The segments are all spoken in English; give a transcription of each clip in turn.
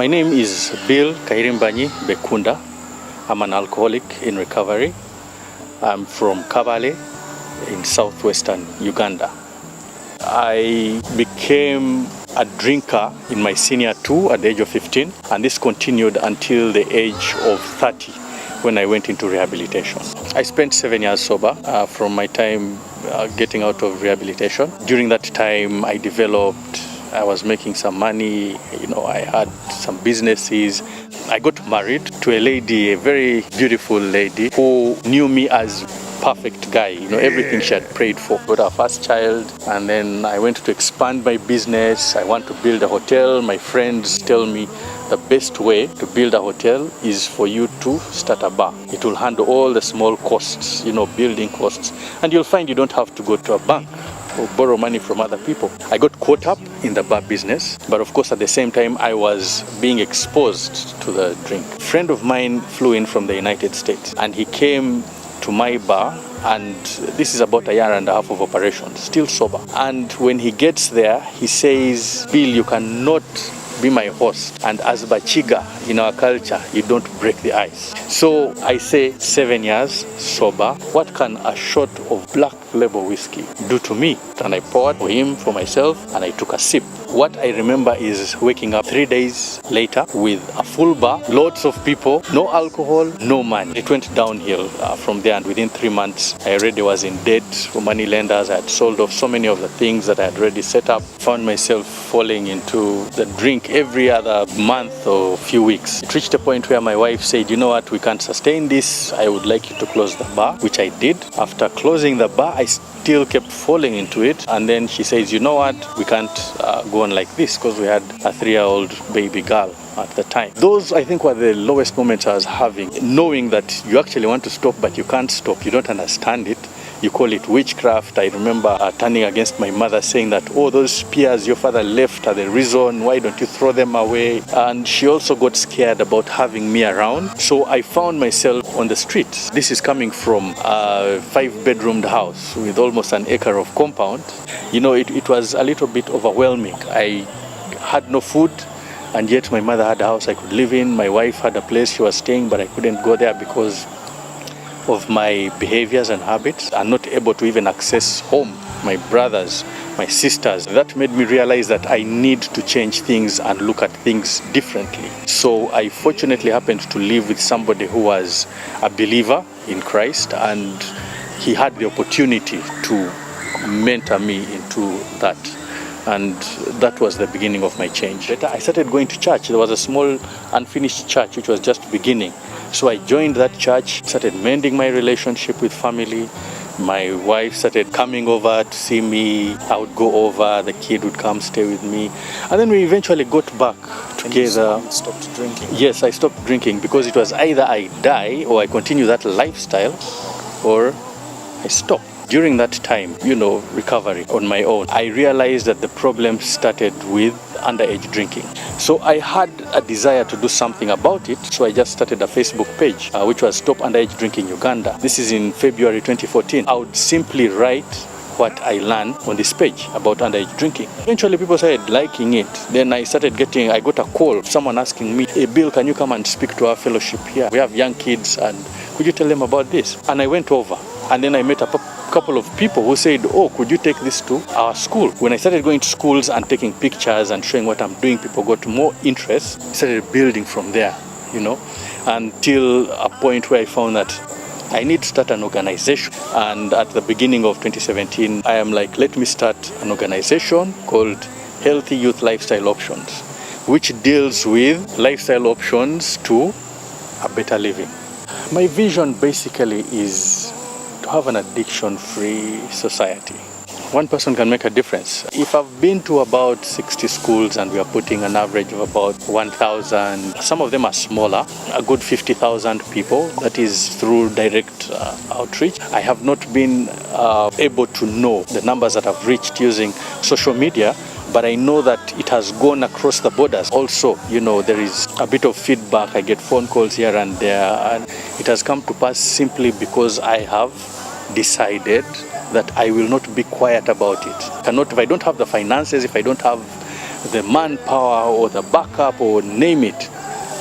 My name is Bill Kairimbanyi Bekunda. I'm an alcoholic in recovery. I'm from Kabale in southwestern Uganda. I became a drinker in my senior two at the age of 15, and this continued until the age of 30 when I went into rehabilitation. I spent 7 years sober from my time getting out of rehabilitation. During that time, I was making some money, I had some businesses. I got married to a lady, a very beautiful lady who knew me as perfect guy, everything she had prayed for. Got our first child, and then I went to expand my business. I want to build a hotel. My friends tell me the best way to build a hotel is for you to start a bar. It will handle all the small costs, building costs, and you'll find you don't have to go to a bank or borrow money from other people. I got caught up in the bar business, but of course at the same time I was being exposed to the drink. A friend of mine flew in from the United States, and he came to my bar, and this is about a year and a half of operation, still sober. And when he gets there, he says, Bill, you cannot be my host, and as Bachiga in our culture, you don't break the ice. So I say 7 years sober, what can a shot of Black Label whiskey do to me? And I poured for him, for myself, and I took a sip. What I remember is waking up 3 days later with a full bar, lots of people, no alcohol, no money. It went downhill from there, and within 3 months, I already was in debt for money lenders. I had sold off so many of the things that I had already set up. Found myself falling into the drink every other month or few weeks. It reached a point where my wife said, you know what, we can't sustain this. I would like you to close the bar, which I did. After closing the bar, I still kept falling into it. And then she says, you know what, we can't go on like this, because we had a 3-year-old baby girl at the time. Those, I think, were the lowest moments I was having, knowing that you actually want to stop, but you can't stop. You don't understand it. You call it witchcraft. I remember turning against my mother, saying that, oh, those spears your father left are the reason. Why don't you throw them away? And she also got scared about having me around. So I found myself on the streets. This is coming from a 5-bedroomed house with almost an acre of compound. It was a little bit overwhelming. I had no food, and yet my mother had a house I could live in. My wife had a place she was staying, but I couldn't go there because of my behaviors and habits. I'm not able to even access home, my brothers, my sisters. That made me realize that I need to change things and look at things differently. So I fortunately happened to live with somebody who was a believer in Christ, and he had the opportunity to mentor me into that. And that was the beginning of my change. Later, I started going to church. There was a small unfinished church which was just beginning. So I joined that church, started mending my relationship with family. My wife started coming over to see me. I would go over, the kid would come stay with me. And then we eventually got back together. And you stopped drinking? Yes, I stopped drinking because it was either I die or I continue that lifestyle or I stop. During that time, recovery on my own, I realized that the problem started with underage drinking. So I had a desire to do something about it. So I just started a Facebook page, which was Stop Underage Drinking Uganda. This is in February 2014. I would simply write what I learned on this page about underage drinking. Eventually people started liking it. Then I got a call, someone asking me, hey Bill, can you come and speak to our fellowship here? We have young kids, and could you tell them about this? And I went over, and then I met a couple of people who said, oh, could you take this to our school? When I started going to schools and taking pictures and showing what I'm doing, people got more interest, started building from there, until a point where I found that I need to start an organization. And at the beginning of 2017, I am like, let me start an organization called Healthy Youth Lifestyle Options, which deals with lifestyle options to a better living. My vision basically is to have an addiction-free society. One person can make a difference. If I've been to about 60 schools and we are putting an average of about 1,000, some of them are smaller, a good 50,000 people, that is through direct outreach. I have not been able to know the numbers that I've reached using social media, but I know that it has gone across the borders. Also, there is a bit of feedback. I get phone calls here and there, and it has come to pass simply because I have decided that I will not be quiet about it. If I don't have the finances, if I don't have the manpower or the backup or name it.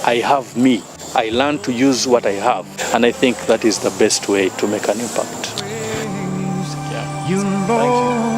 I have me. I learn to use what I have, and I think that is the best way to make an impact. Yeah. Thank you.